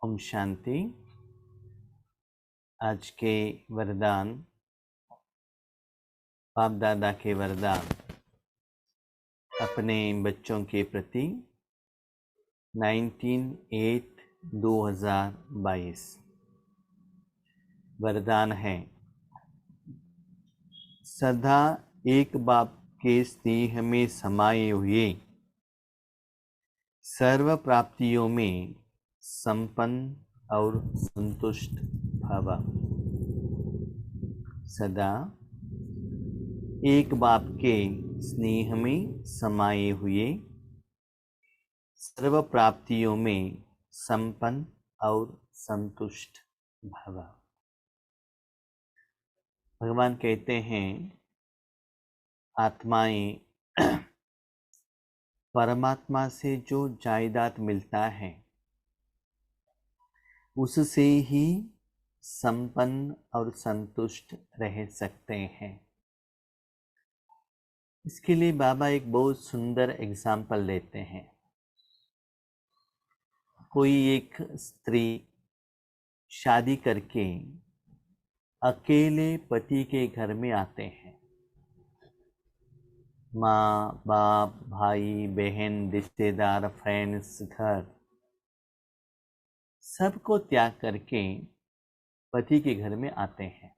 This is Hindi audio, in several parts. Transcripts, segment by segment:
ओम शांति। आज के वरदान, बाप दादा के वरदान अपने बच्चों के प्रति 19/8/2022। वरदान है, सदा एक बाप के स्नेह में समाये हुए, सर्व प्राप्तियों में संपन्न और संतुष्ट भव। सदा एक बाप के स्नेह में समाये हुए, सर्व प्राप्तियों में संपन्न और संतुष्ट भव। भगवान कहते हैं, आत्माएं परमात्मा से जो जायदाद मिलता है उससे ही संपन्न और संतुष्ट रह सकते हैं। इसके लिए बाबा एक बहुत सुंदर एग्जाम्पल देते हैं। कोई एक स्त्री शादी करके अकेले पति के घर में आते हैं। माँ बाप, भाई बहन, रिश्तेदार, फ्रेंड्स, घर सबको त्याग करके पति के घर में आते हैं।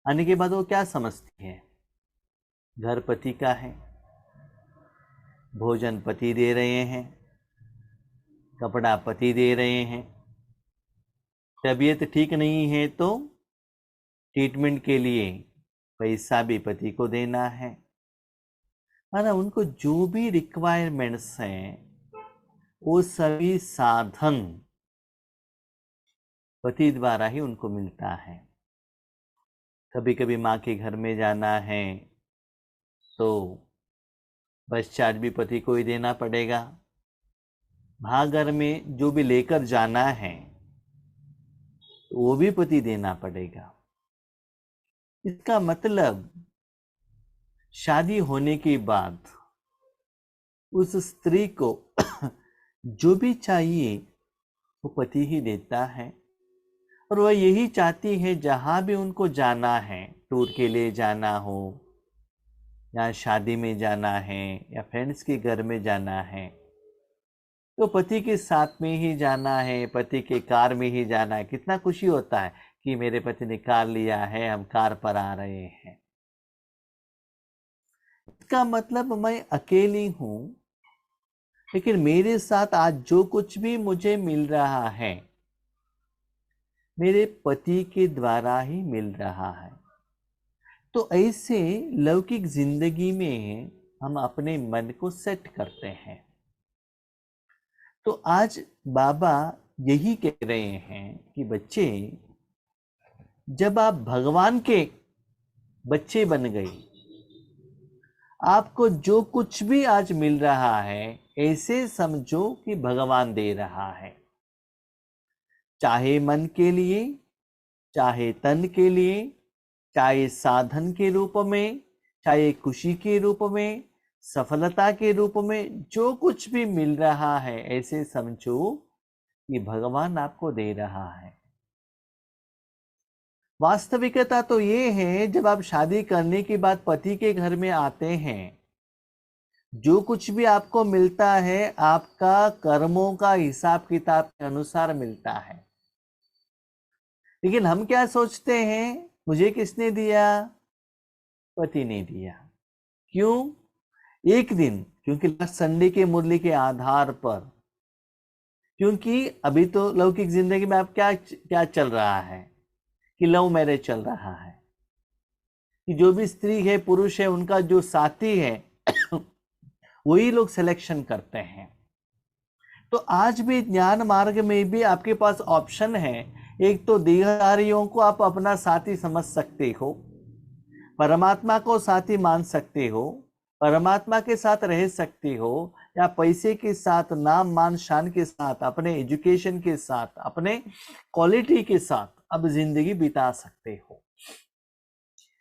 आने के बाद वो क्या समझती है? घर पति का है, भोजन पति दे रहे हैं, कपड़ा पति दे रहे हैं, तबीयत ठीक नहीं है तो ट्रीटमेंट के लिए पैसा भी पति को देना है। माना उनको जो भी रिक्वायरमेंट्स हैं वो सभी साधन पति द्वारा ही उनको मिलता है। कभी कभी माँ के घर में जाना है तो बस चार्ज भी पति को ही देना पड़ेगा। भागर में जो भी लेकर जाना है वो भी पति देना पड़ेगा। इसका मतलब शादी होने के बाद उस स्त्री को जो भी चाहिए वो पति ही देता है, और वह यही चाहती है जहां भी उनको जाना है, टूर के लिए जाना हो या शादी में जाना है या फ्रेंड्स के घर में जाना है, तो पति के साथ में ही जाना है, पति के कार में ही जाना है। कितना खुशी होता है कि मेरे पति ने कार लिया है, हम कार पर आ रहे हैं। इसका मतलब मैं अकेली हूं, लेकिन मेरे साथ आज जो कुछ भी मुझे मिल रहा है मेरे पति के द्वारा ही मिल रहा है। तो ऐसे लौकिक जिंदगी में हम अपने मन को सेट करते हैं। तो आज बाबा यही कह रहे हैं कि बच्चे, जब आप भगवान के बच्चे बन गए, आपको जो कुछ भी आज मिल रहा है ऐसे समझो कि भगवान दे रहा है। चाहे मन के लिए, चाहे तन के लिए, चाहे साधन के रूप में, चाहे खुशी के रूप में, सफलता के रूप में, जो कुछ भी मिल रहा है ऐसे समझो कि भगवान आपको दे रहा है। वास्तविकता तो ये है, जब आप शादी करने के बाद पति के घर में आते हैं, जो कुछ भी आपको मिलता है आपका कर्मों का हिसाब किताब के अनुसार मिलता है। लेकिन हम क्या सोचते हैं, मुझे किसने दिया? पति ने दिया। क्यों? एक दिन, क्योंकि लास्ट संडे के मुरली के आधार पर, क्योंकि अभी तो लौकिक जिंदगी में आप क्या चल रहा है कि लव मैरिज चल रहा है, कि जो भी स्त्री है, पुरुष है, उनका जो साथी है वही लोग सिलेक्शन करते हैं। तो आज भी ज्ञान मार्ग में भी आपके पास ऑप्शन है। एक तो देहधारियों को आप अपना साथी समझ सकते हो, परमात्मा को साथी मान सकते हो, परमात्मा के साथ रह सकते हो, या पैसे के साथ, नाम मान शान के साथ, अपने एजुकेशन के साथ, अपने क्वालिटी के साथ अब जिंदगी बिता सकते हो।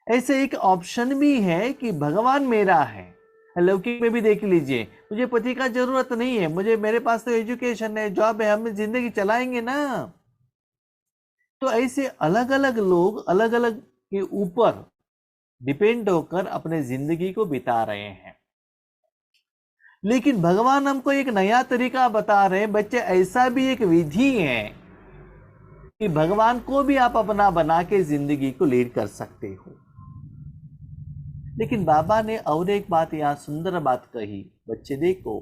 ऐसे एक ऑप्शन भी है कि भगवान मेरा है, लौकिक में भी देख लीजिए, मुझे पति का जरूरत नहीं है, मुझे मेरे पास तो एजुकेशन है, जॉब है, हम जिंदगी चलाएंगे ना। तो ऐसे अलग अलग लोग अलग अलग के ऊपर डिपेंड होकर अपने जिंदगी को बिता रहे हैं। लेकिन भगवान हमको एक नया तरीका बता रहे हैं, बच्चे ऐसा भी एक विधि है कि भगवान को भी आप अपना बना के जिंदगी को लीड कर सकते हो। लेकिन बाबा ने और एक बात यहां सुंदर बात कही, बच्चे देखो,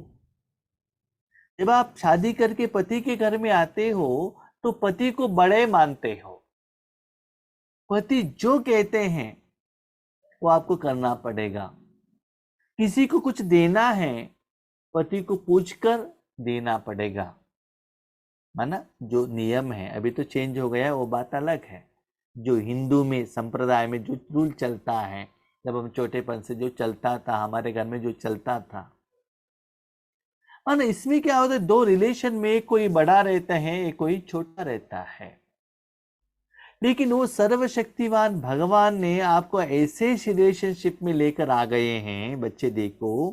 जब आप शादी करके पति के घर में आते हो तो पति को बड़े मानते हो, पति जो कहते हैं वो आपको करना पड़ेगा। किसी को कुछ देना है, पति को पूछकर देना पड़ेगा, माना जो नियम है, अभी तो चेंज हो गया है, वो बात अलग है। जो हिंदू में संप्रदाय में जो रूल चलता है, जब हम छोटेपन से जो चलता था, हमारे घर में जो चलता था, माना इसमें क्या होता है, दो रिलेशन में कोई बड़ा रहता है, कोई छोटा रहता है। लेकिन वो सर्वशक्तिवान भगवान ने आपको ऐसे रिलेशनशिप में लेकर आ गए हैं, बच्चे देखो,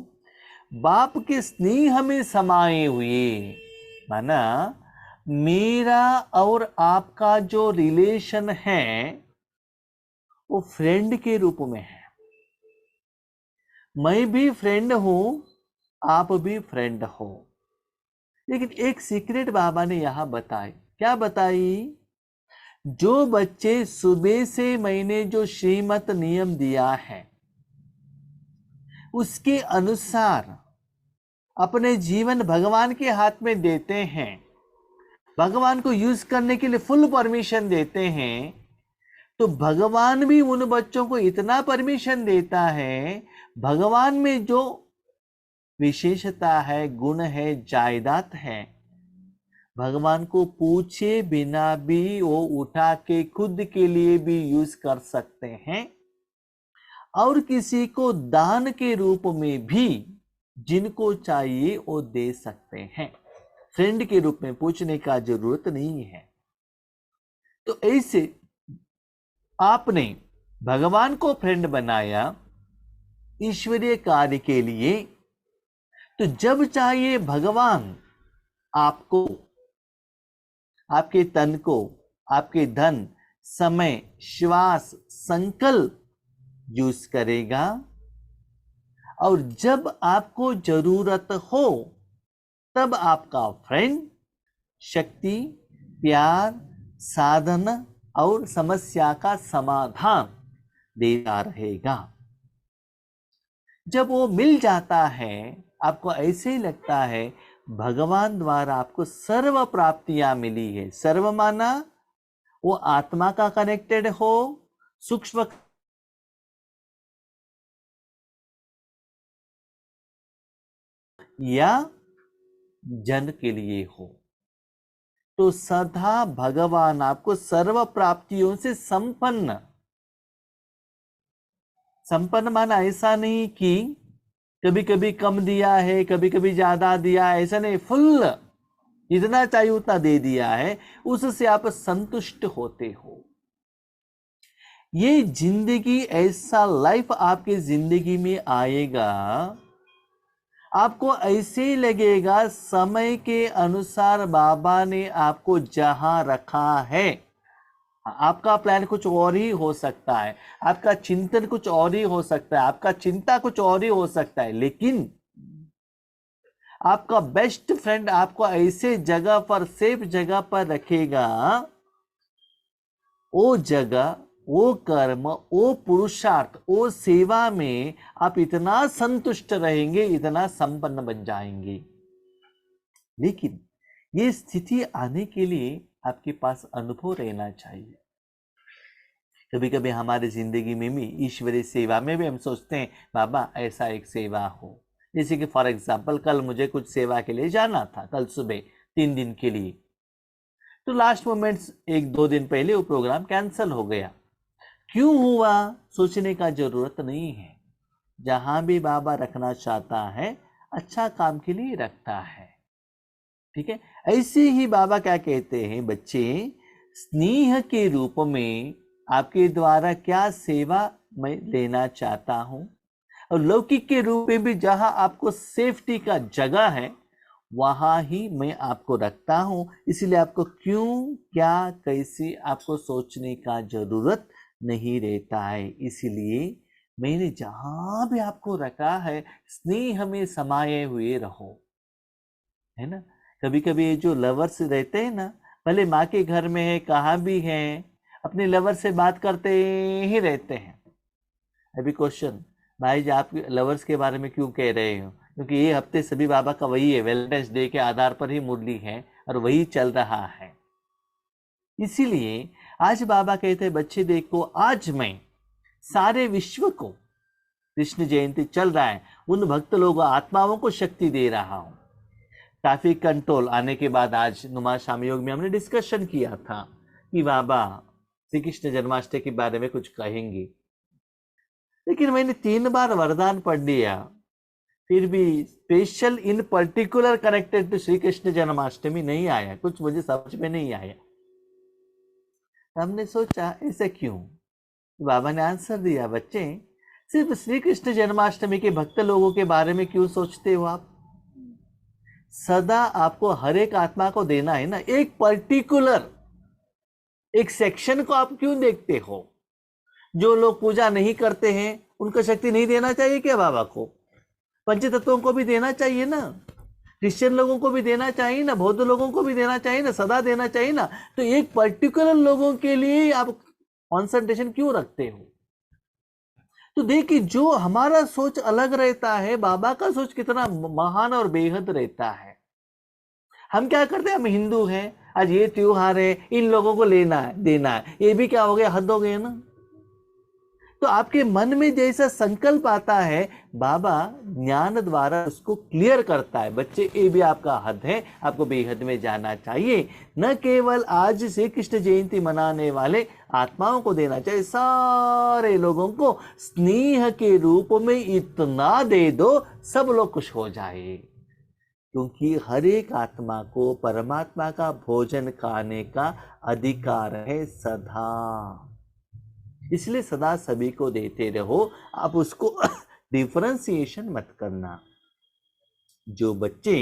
बाप के स्नेह में समाये हुए। माना मेरा और आपका जो रिलेशन है वो फ्रेंड के रूप में है। मैं भी फ्रेंड हूं, आप भी फ्रेंड हो। लेकिन एक सीक्रेट बाबा ने यहां बताई, क्या बताई? जो बच्चे सुबह से मैंने जो श्रीमत नियम दिया है उसके अनुसार अपने जीवन भगवान के हाथ में देते हैं, भगवान को यूज करने के लिए फुल परमिशन देते हैं, तो भगवान भी उन बच्चों को इतना परमिशन देता है, भगवान में जो विशेषता है, गुण है, जायदाद है, भगवान को पूछे बिना भी वो उठा के खुद के लिए भी यूज कर सकते हैं, और किसी को दान के रूप में भी जिनको चाहिए वो दे सकते हैं। फ्रेंड के रूप में पूछने का जरूरत नहीं है। तो ऐसे आपने भगवान को फ्रेंड बनाया ईश्वरीय कार्य के लिए, तो जब चाहिए भगवान आपको, आपके तन को, आपके धन, समय, श्वास, संकल्प यूज करेगा, और जब आपको जरूरत हो तब आपका फ्रेंड शक्ति, प्यार, साधन और समस्या का समाधान देता रहेगा। जब वो मिल जाता है, आपको ऐसे ही लगता है भगवान द्वारा आपको सर्व प्राप्तियां मिली है। सर्व माना वो आत्मा का कनेक्टेड हो, सूक्ष्म या जन के लिए हो, तो सदा भगवान आपको सर्व प्राप्तियों से संपन्न, संपन्न माना ऐसा नहीं कि कभी कभी कम दिया है, कभी कभी ज्यादा दिया है, ऐसा नहीं, फुल जितना चाहिए उतना दे दिया है, उससे आप संतुष्ट होते हो। ये जिंदगी, ऐसा लाइफ आपकी जिंदगी में आएगा, आपको ऐसे ही लगेगा समय के अनुसार बाबा ने आपको जहां रखा है। आपका प्लान कुछ और ही हो सकता है, आपका चिंतन कुछ और ही हो सकता है, आपका चिंता कुछ और ही हो सकता है, लेकिन आपका बेस्ट फ्रेंड आपको ऐसे जगह पर, सेफ जगह पर रखेगा, वो जगह, वो कर्म, वो पुरुषार्थ, वो सेवा में आप इतना संतुष्ट रहेंगे, इतना संपन्न बन जाएंगे। लेकिन ये स्थिति आने के लिए आपके पास अनुभव रहना चाहिए। कभी कभी हमारी जिंदगी में भी ईश्वरीय सेवा में भी हम सोचते हैं बाबा ऐसा एक सेवा हो, जैसे कि फॉर एग्जाम्पल कल मुझे कुछ सेवा के लिए जाना था, कल सुबह 3 दिन के लिए, तो लास्ट मोमेंट्स 1-2 दिन पहले वो प्रोग्राम कैंसिल हो गया। क्यों हुआ सोचने का जरूरत नहीं है। जहां भी बाबा रखना चाहता है अच्छा काम के लिए रखता है, ठीक है। ऐसे ही बाबा क्या कहते हैं, बच्चे स्नेह के रूप में आपके द्वारा क्या सेवा मैं लेना चाहता हूं, और लौकिक के रूप में भी जहां आपको सेफ्टी का जगह है वहां ही मैं आपको रखता हूं। इसलिए आपको क्यों, क्या, कैसे आपको सोचने का जरूरत नहीं रहता है। इसीलिए मैंने जहां भी आपको रखा है स्नेह में समाये हुए रहो, है ना। कभी कभी ये जो लवर्स रहते हैं ना, भले माँ के घर में है, कहाँ भी है, अपने लवर से बात करते ही रहते हैं। अभी क्वेश्चन, भाई जी आप लवर्स के बारे में क्यों कह रहे हो? क्योंकि ये हफ्ते सभी बाबा का वही है, वेलेंटाइंस डे के आधार पर ही मुरली है और वही चल रहा है। इसीलिए आज बाबा कहते हैं बच्चे देखो, आज मैं सारे विश्व को, कृष्ण जयंती चल रहा है, उन भक्त लोगों आत्माओं को शक्ति दे रहा हूं। ट्रैफिक कंट्रोल आने के बाद आज नुमा शाम योग में हमने डिस्कशन किया था कि बाबा श्री कृष्ण जन्माष्टमी के बारे में कुछ कहेंगे, लेकिन मैंने 3 बार वरदान पढ़ लिया, फिर भी special in particular connected to Shri Krishna Janmashtami नहीं आया, कुछ मुझे समझ में नहीं आया। हमने सोचा ऐसे क्यों? बाबा ने आंसर दिया, बच्चे सिर्फ श्री कृष्ण जन्माष्टमी के भक्त लोगों के बारे में क्यों सोचते हो आप? सदा आपको हर एक आत्मा को देना है ना, एक पर्टिकुलर एक सेक्शन को आप क्यों देखते हो? जो लोग पूजा नहीं करते हैं उनको शक्ति नहीं देना चाहिए क्या बाबा को? पंचतत्वों को भी देना चाहिए ना, क्रिश्चियन लोगों को भी देना चाहिए ना, बौद्ध लोगों को भी देना चाहिए ना, सदा देना चाहिए ना। तो एक पर्टिकुलर लोगों के लिए आप कॉन्सेंट्रेशन क्यों रखते हो? तो देखिए, जो हमारा सोच अलग रहता है, बाबा का सोच कितना महान और बेहद रहता है। हम क्या करते हैं, हम हिंदू हैं, आज ये त्योहार है, इन लोगों को लेना है, देना है, ये भी क्या हो गया, हद हो गया ना। तो आपके मन में जैसा संकल्प आता है, बाबा ज्ञान द्वारा उसको क्लियर करता है, बच्चे ये भी आपका हद है, आपको बेहद में जाना चाहिए। न केवल आज श्री कृष्ण जयंती मनाने वाले आत्माओं को देना चाहिए, सारे लोगों को स्नेह के रूप में इतना दे दो सब लोग खुश हो जाए। क्योंकि हर एक आत्मा को परमात्मा का भोजन खाने का अधिकार है सदा, इसलिए सदा सभी को देते रहो, आप उसको डिफरेंशिएशन मत करना। जो बच्चे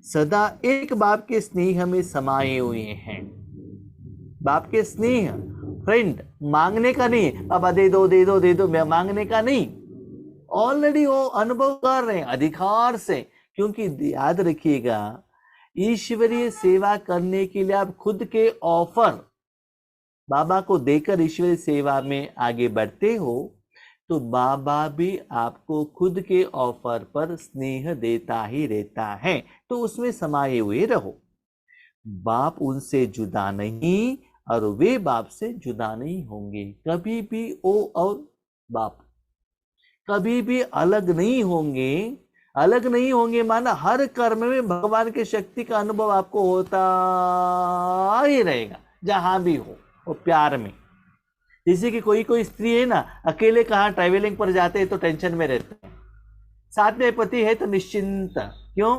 सदा एक बाप के स्नेह में समाये हुए हैं, बाप के स्नेह, फ्रेंड मांगने का नहीं, पापा दे दो दे दो दे दो, मैं मांगने का नहीं, ऑलरेडी वो अनुभव कर रहे हैं अधिकार से। क्योंकि याद रखिएगा, ईश्वरीय सेवा करने के लिए आप खुद के ऑफर बाबा को देकर ईश्वरीय सेवा में आगे बढ़ते हो, तो बाबा भी आपको खुद के ऑफर पर स्नेह देता ही रहता है। तो उसमें समाये हुए रहो। बाप उनसे जुदा नहीं और वे बाप से जुदा नहीं होंगे कभी भी। ओ और बाप कभी भी अलग नहीं होंगे। अलग नहीं होंगे माना हर कर्म में भगवान की शक्ति का अनुभव आपको होता ही रहेगा, जहां भी हो। और प्यार में, जैसे कि कोई स्त्री है ना, अकेले कहाँ ट्रैवलिंग पर जाते हैं तो टेंशन में रहते हैं, साथ में पति है तो निश्चिंत। क्यों?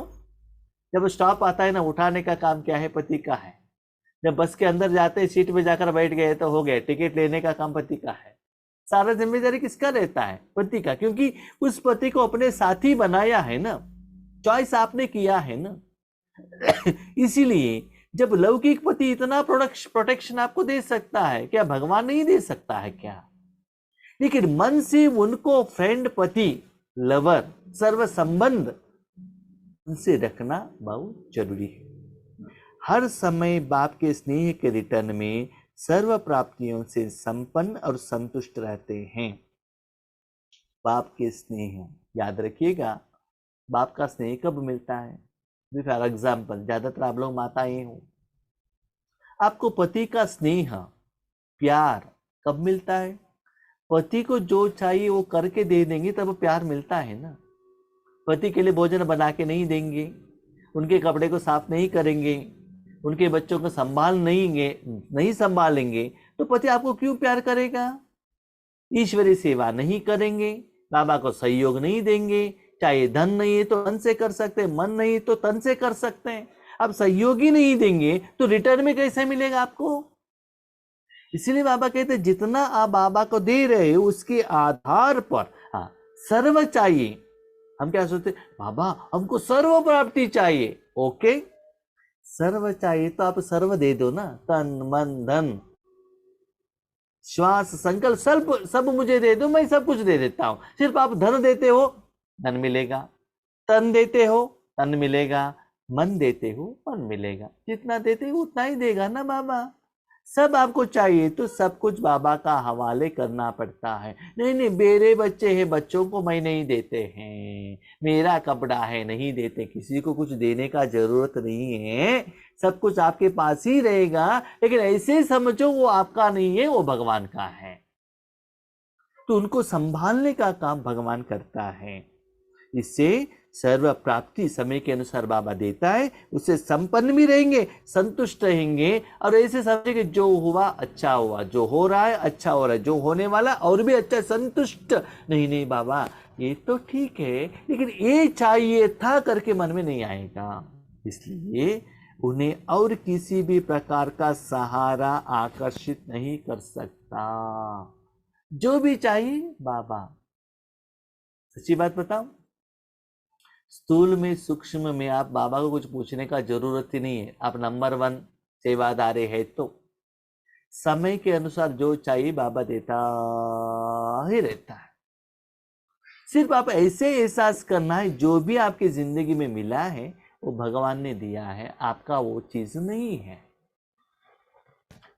जब स्टॉप आता है ना, उठाने का काम क्या है, पति का है। जब बस के अंदर जाते हैं, सीट पे जाकर बैठ गए तो हो गए, टिकट लेने का काम पति का है। सारा जिम्मेदारी किसका रहता है? पति का, क्योंकि उस पति को अपने साथी बनाया है ना, चॉइस आपने किया है ना। इसीलिए जब लौकिक पति इतना प्रोटेक्शन आपको दे सकता है, क्या भगवान नहीं दे सकता है क्या? लेकिन मन से उनको फ्रेंड, पति, लवर, सर्व संबंध उनसे रखना बहुत जरूरी है। हर समय बाप के स्नेह के रिटर्न में सर्व प्राप्तियों से संपन्न और संतुष्ट रहते हैं। बाप के स्नेह याद रखिएगा, बाप का स्नेह कब मिलता है? फॉर एग्जाम्पल, ज्यादातर आप लोग माताएं हो, आपको पति का स्नेह, प्यार कब मिलता है? पति को जो चाहिए वो करके दे देंगे तब प्यार मिलता है ना। पति के लिए भोजन बना के नहीं देंगे, उनके कपड़े को साफ नहीं करेंगे, उनके बच्चों को नहीं संभालेंगे, तो पति आपको क्यों प्यार करेगा? ईश्वरीय सेवा नहीं करेंगे, बाबा को सहयोग नहीं देंगे, चाहे धन नहीं है तो मन से कर सकते हैं, मन नहीं तो तन से कर सकते हैं। अब सहयोग ही नहीं देंगे तो रिटर्न में कैसे मिलेगा आपको? इसीलिए बाबा कहते हैं जितना आप बाबा को दे रहे हो उसके आधार पर, हाँ, सर्व चाहिए। हम क्या सोचते, बाबा हमको सर्व प्राप्ति चाहिए। ओके, सर्व चाहिए तो आप सर्व दे दो ना, तन मन धन श्वास संकल्प सब सब मुझे दे दो, मैं सब कुछ दे देता हूं। सिर्फ आप धन देते हो, धन मिलेगा, तन देते हो, तन मिलेगा, मन देते हो, मन मिलेगा। जितना देते हो उतना ही देगा ना बाबा। सब आपको चाहिए तो सब कुछ बाबा का हवाले करना पड़ता है। नहीं नहीं, मेरे बच्चे हैं, बच्चों को मैं नहीं देते हैं, मेरा कपड़ा है, नहीं देते, किसी को कुछ देने का जरूरत नहीं है, सब कुछ आपके पास ही रहेगा। लेकिन ऐसे समझो वो आपका नहीं है, वो भगवान का है, तो उनको संभालने का काम भगवान करता है। इससे सर्व प्राप्ति समय के अनुसार बाबा देता है, उससे संपन्न भी रहेंगे, संतुष्ट रहेंगे। और ऐसे समझे कि जो हुआ अच्छा हुआ, जो हो रहा है अच्छा हो रहा है, जो होने वाला और भी अच्छा, संतुष्ट। नहीं नहीं बाबा ये तो ठीक है, लेकिन ये चाहिए था करके मन में नहीं आएगा। इसलिए उन्हें और किसी भी प्रकार का सहारा आकर्षित नहीं कर सकता। जो भी चाहिए बाबा। सच्ची बात बताओ, स्थूल में सूक्ष्म में आप बाबा को कुछ पूछने का जरूरत ही नहीं है। आप नंबर 1 सेवादारे है तो समय के अनुसार जो चाहिए बाबा देता ही रहता है। सिर्फ आप ऐसे एहसास करना है जो भी आपकी जिंदगी में मिला है वो भगवान ने दिया है, आपका वो चीज नहीं है।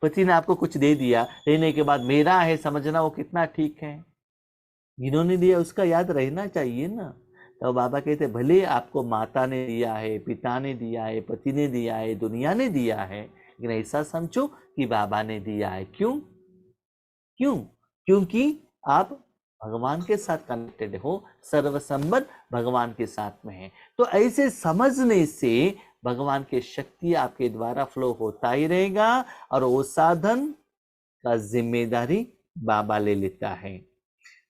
पति ने आपको कुछ दे दिया, लेने के बाद मेरा है समझना वो कितना ठीक है। जिन्होंने दिया उसका याद रहना चाहिए ना। तो बाबा कहते भले आपको माता ने दिया है, पिता ने दिया है, पति ने दिया है, दुनिया ने दिया है, लेकिन ऐसा समझो कि बाबा ने दिया है। क्यों क्यों? क्योंकि आप भगवान के साथ कनेक्टेड हो, सर्वसंबंध भगवान के साथ में है। तो ऐसे समझने से भगवान की शक्ति आपके द्वारा फ्लो होता ही रहेगा, और वो साधन का जिम्मेदारी बाबा ले लेता है।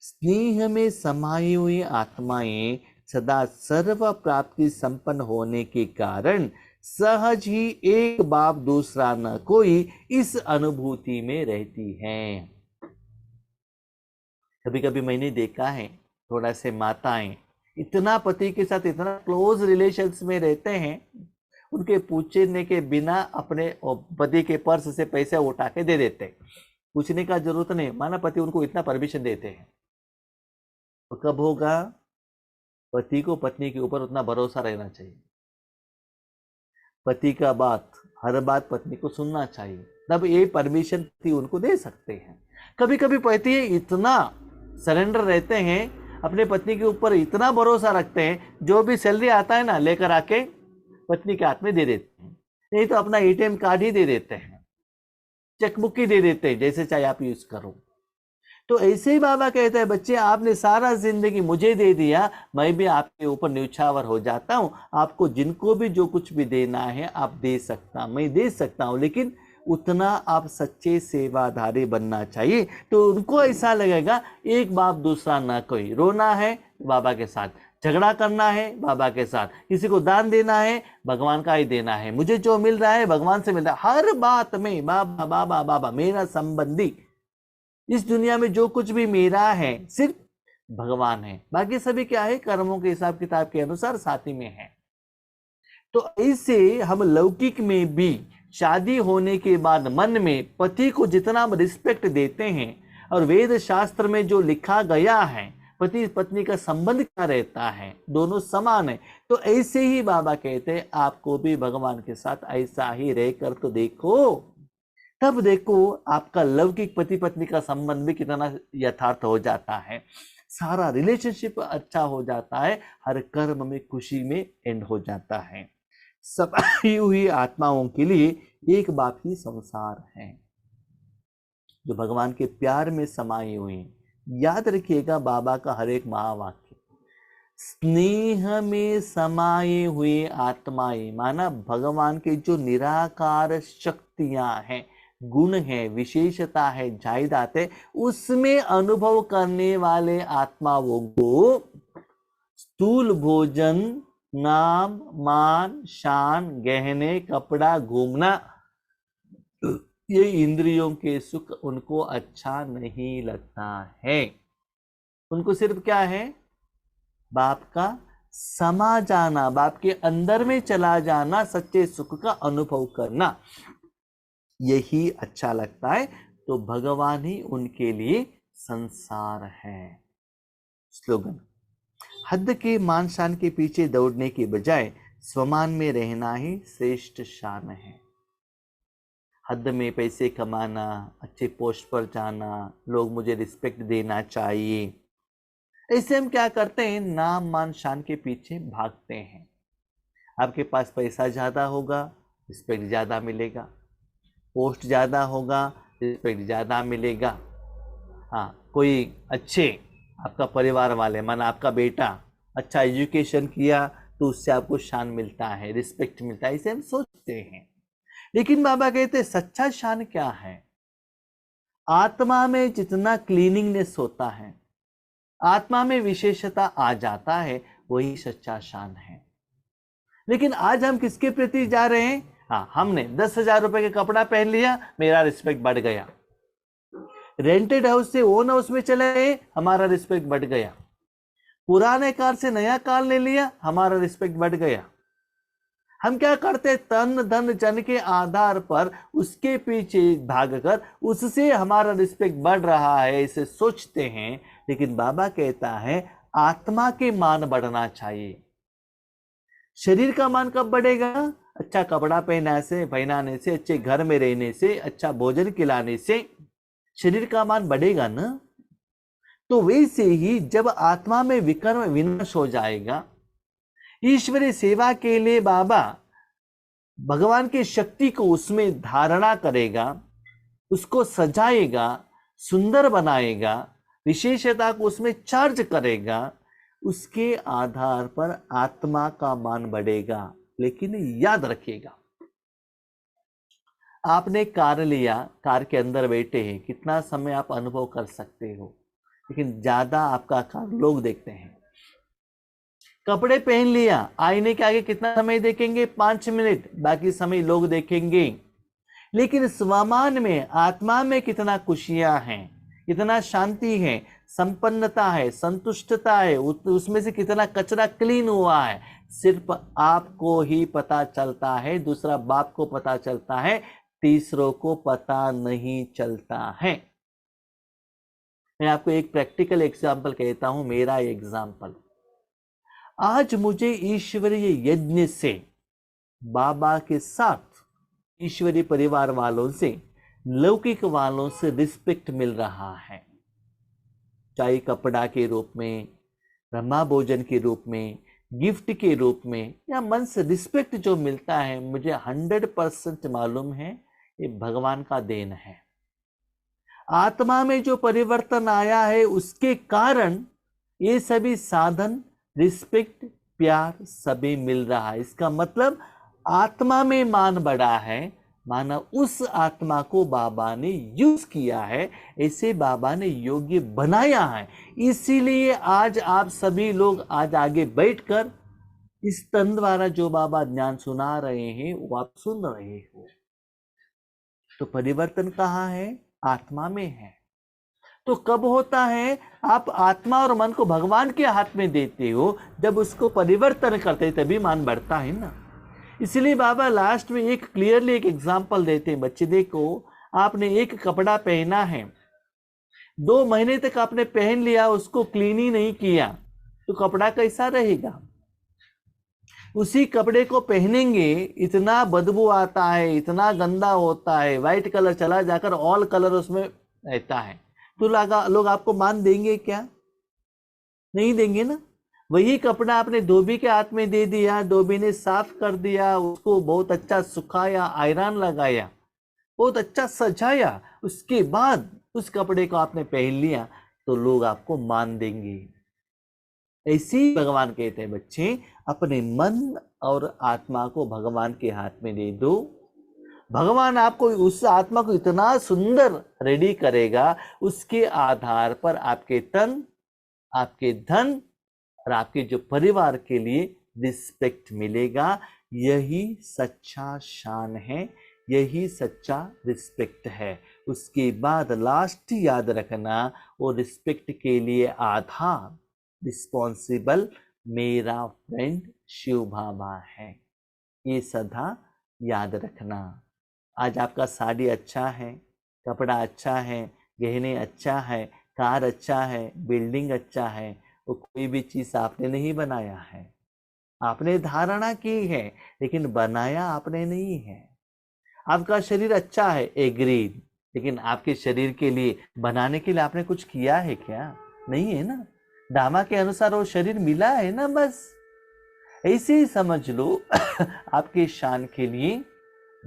स्नेह में समाई हुई आत्माएं सदा सर्व प्राप्ति संपन्न होने के कारण सहज ही एक बाप दूसरा न कोई इस अनुभूति में रहती हैं। कभी कभी मैंने देखा है, थोड़ा से माताएं इतना पति के साथ इतना क्लोज रिलेशंस में रहते हैं, उनके पूछने के बिना अपने पति के पर्स से पैसे उठा के दे देते, पूछने का जरूरत नहीं, माना पति उनको इतना परमिशन देते हैं। तो कब होगा? पति को पत्नी के ऊपर उतना भरोसा रहना चाहिए, पति का बात हर बात पत्नी को सुनना चाहिए, तब ये परमिशन पति उनको दे सकते हैं। कभी कभी पति इतना सरेंडर रहते हैं, अपने पत्नी के ऊपर इतना भरोसा रखते हैं, जो भी सैलरी आता है ना लेकर आके पत्नी के हाथ में दे देते हैं, नहीं तो अपना एटीएम कार्ड ही दे देते हैं, चेकबुक ही दे देते हैं, जैसे चाहे आप यूज करो। तो ऐसे ही बाबा कहते हैं बच्चे आपने सारा जिंदगी मुझे दे दिया, मैं भी आपके ऊपर न्यौछावर हो जाता हूँ, आपको जिनको भी जो कुछ भी देना है आप दे सकता, मैं दे सकता हूँ, लेकिन उतना आप सच्चे सेवाधारी बनना चाहिए। तो उनको ऐसा लगेगा एक बाप दूसरा ना कोई, रोना है बाबा के साथ, झगड़ा करना है बाबा के साथ, किसी को दान देना है भगवान का ही देना है, मुझे जो मिल रहा है भगवान से मिल रहा है, हर बात में बाबा बाबा बाबा, मेरा संबंधी, इस दुनिया में जो कुछ भी मेरा है सिर्फ भगवान है, बाकी सभी क्या है कर्मों के हिसाब किताब के अनुसार साथी में है। तो ऐसे हम लौकिक में भी शादी होने के बाद मन में पति को जितना हम रिस्पेक्ट देते हैं, और वेद शास्त्र में जो लिखा गया है पति पत्नी का संबंध क्या रहता है, दोनों समान है। तो ऐसे ही बाबा कहते हैं आपको भी भगवान के साथ ऐसा ही रहकर तो देखो, तब देखो आपका लौकिक पति पत्नी का संबंध भी कितना यथार्थ हो जाता है, सारा रिलेशनशिप अच्छा हो जाता है, हर कर्म में खुशी में एंड हो जाता है। समाई हुई आत्माओं के लिए एक बाप ही संसार है, जो भगवान के प्यार में समाई हुई। याद रखिएगा बाबा का हर एक महावाक्य, स्नेह में समाये हुए आत्माएं, माना भगवान के जो निराकार शक्तियां हैं, गुण है, विशेषता है, जायदाद है, उसमें अनुभव करने वाले आत्माओं को स्थूल भोजन, नाम, मान, शान, गहने, कपड़ा, घूमना, ये इंद्रियों के सुख उनको अच्छा नहीं लगता है। उनको सिर्फ क्या है, बाप का समा जाना, बाप के अंदर में चला जाना, सच्चे सुख का अनुभव करना, यही अच्छा लगता है। तो भगवान ही उनके लिए संसार है। स्लोगन, हद के मान शान के पीछे दौड़ने के बजाय स्वमान में रहना ही श्रेष्ठ शान है। हद में पैसे कमाना, अच्छे पोस्ट पर जाना, लोग मुझे रिस्पेक्ट देना चाहिए, ऐसे हम क्या करते हैं, नाम मान शान के पीछे भागते हैं। आपके पास पैसा ज़्यादा होगा, रिस्पेक्ट ज़्यादा मिलेगा, पोस्ट ज़्यादा होगा, रिस्पेक्ट ज़्यादा मिलेगा। हाँ, कोई अच्छे आपका परिवार वाले, माना आपका बेटा अच्छा एजुकेशन किया तो उससे आपको शान मिलता है, रिस्पेक्ट मिलता है, इसे हम सोचते हैं। लेकिन बाबा कहते हैं सच्चा शान क्या है? आत्मा में जितना क्लीनिंगनेस होता है, आत्मा में विशेषता आ जाता है, वही सच्चा शान है। लेकिन आज हम किसके प्रति जा रहे हैं? हाँ, हमने 10,000 रुपए का कपड़ा पहन लिया, मेरा रिस्पेक्ट बढ़ गया। रेंटेड हाउस से ओन हाउस में चले गए, हमारा रिस्पेक्ट बढ़ गया। पुराने कार से नया कार ले लिया, हमारा रिस्पेक्ट बढ़ गया। हम क्या करते, तन धन जन के आधार पर उसके पीछे भागकर उससे हमारा रिस्पेक्ट बढ़ रहा है, इसे सोचते हैं। लेकिन बाबा कहता है आत्मा के मान बढ़ना चाहिए। शरीर का मान कब बढ़ेगा? अच्छा कपड़ा पहनाने से, अच्छे घर में रहने से, अच्छा भोजन खिलाने से शरीर का मान बढ़ेगा ना। तो वैसे ही जब आत्मा में विकर्म विनाश हो जाएगा, ईश्वरीय सेवा के लिए बाबा भगवान की शक्ति को उसमें धारणा करेगा, उसको सजाएगा, सुंदर बनाएगा, विशेषता को उसमें चार्ज करेगा, उसके आधार पर आत्मा का मान बढ़ेगा। लेकिन याद रखिएगा, आपने कार लिया, कार के अंदर बैठे हैं, कितना समय आप अनुभव कर सकते हो, लेकिन ज्यादा आपका कार लोग देखते हैं। कपड़े पहन लिया, आईने के आगे कितना समय देखेंगे? 5 मिनट, बाकी समय लोग देखेंगे। लेकिन स्वमान में, आत्मा में कितना खुशियां हैं, कितना शांति है, संपन्नता है, संतुष्टता है, उसमें से कितना कचरा क्लीन हुआ है, सिर्फ आपको ही पता चलता है, दूसरा बाप को पता चलता है, तीसरों को पता नहीं चलता है। मैं आपको एक प्रैक्टिकल एग्जाम्पल कहता हूं, मेरा एग्जाम्पल। आज मुझे ईश्वरीय यज्ञ से, बाबा के साथ, ईश्वरीय परिवार वालों से, लौकिक वालों से रिस्पेक्ट मिल रहा है, चाहे कपड़ा के रूप में, ब्रह्मा भोजन के रूप में, गिफ्ट के रूप में, या मन से रिस्पेक्ट जो मिलता है, मुझे 100% मालूम है ये भगवान का देन है। आत्मा में जो परिवर्तन आया है उसके कारण ये सभी साधन, रिस्पेक्ट, प्यार सभी मिल रहा है। इसका मतलब आत्मा में मान बढ़ा है, माना उस आत्मा को बाबा ने यूज किया है, ऐसे बाबा ने योग्य बनाया है। इसीलिए आज आप सभी लोग आज आगे बैठकर इस तन द्वारा जो बाबा ज्ञान सुना रहे हैं वो आप सुन रहे हो। तो परिवर्तन कहाँ है? आत्मा में है। तो कब होता है? आप आत्मा और मन को भगवान के हाथ में देते हो, जब उसको परिवर्तन करते तभी मान बढ़ता है ना। इसलिए बाबा लास्ट में एक क्लियरली एक एग्जांपल देते हैं, बच्चे देखो, आपने एक कपड़ा पहना है, 2 महीने तक आपने पहन लिया, उसको क्लीन ही नहीं किया, तो कपड़ा कैसा रहेगा? उसी कपड़े को पहनेंगे, इतना बदबू आता है, इतना गंदा होता है, व्हाइट कलर चला जाकर ऑल कलर उसमें रहता है, तो लोग आपको मान देंगे क्या? नहीं देंगे ना। वही कपड़ा आपने धोबी के हाथ में दे दिया, धोबी ने साफ कर दिया, उसको बहुत अच्छा सुखाया, आयरन लगाया, बहुत अच्छा सजाया, उसके बाद उस कपड़े को आपने पहन लिया, तो लोग आपको मान देंगे। ऐसे ही भगवान कहते हैं, बच्चे अपने मन और आत्मा को भगवान के हाथ में दे दो, भगवान आपको उस आत्मा को इतना सुंदर रेडी करेगा, उसके आधार पर आपके तन, आपके धन और आपके जो परिवार के लिए रिस्पेक्ट मिलेगा। यही सच्चा शान है, यही सच्चा रिस्पेक्ट है। उसके बाद लास्ट याद रखना, वो रिस्पेक्ट के लिए आधार रिस्पॉन्सिबल मेरा फ्रेंड शिव बाबा है। ये सदा याद रखना। आज आपका साड़ी अच्छा है, कपड़ा अच्छा है, गहने अच्छा है, कार अच्छा है, बिल्डिंग अच्छा है, वो कोई भी चीज आपने नहीं बनाया है। आपने धारणा की है, लेकिन बनाया आपने नहीं है। आपका शरीर अच्छा है, एग्रीड, लेकिन आपके शरीर के लिए बनाने के लिए आपने कुछ किया है क्या? नहीं है ना। दामा के अनुसार वो शरीर मिला है ना, बस ऐसे ही समझ लो। आपके शान के लिए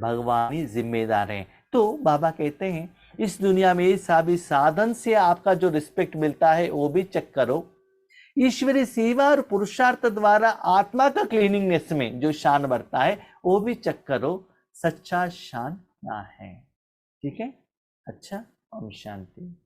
भगवान ही जिम्मेदार है। तो बाबा कहते हैं इस दुनिया में इस सभी साधन से आपका जो रिस्पेक्ट मिलता है वो भी चेक करो। ईश्वरीय सेवा और पुरुषार्थ द्वारा आत्मा का क्लीनिंगनेस में जो शान बढ़ता है वो भी चेक करो। सच्चा शान क्या है? ठीक है। अच्छा, ओम शांति।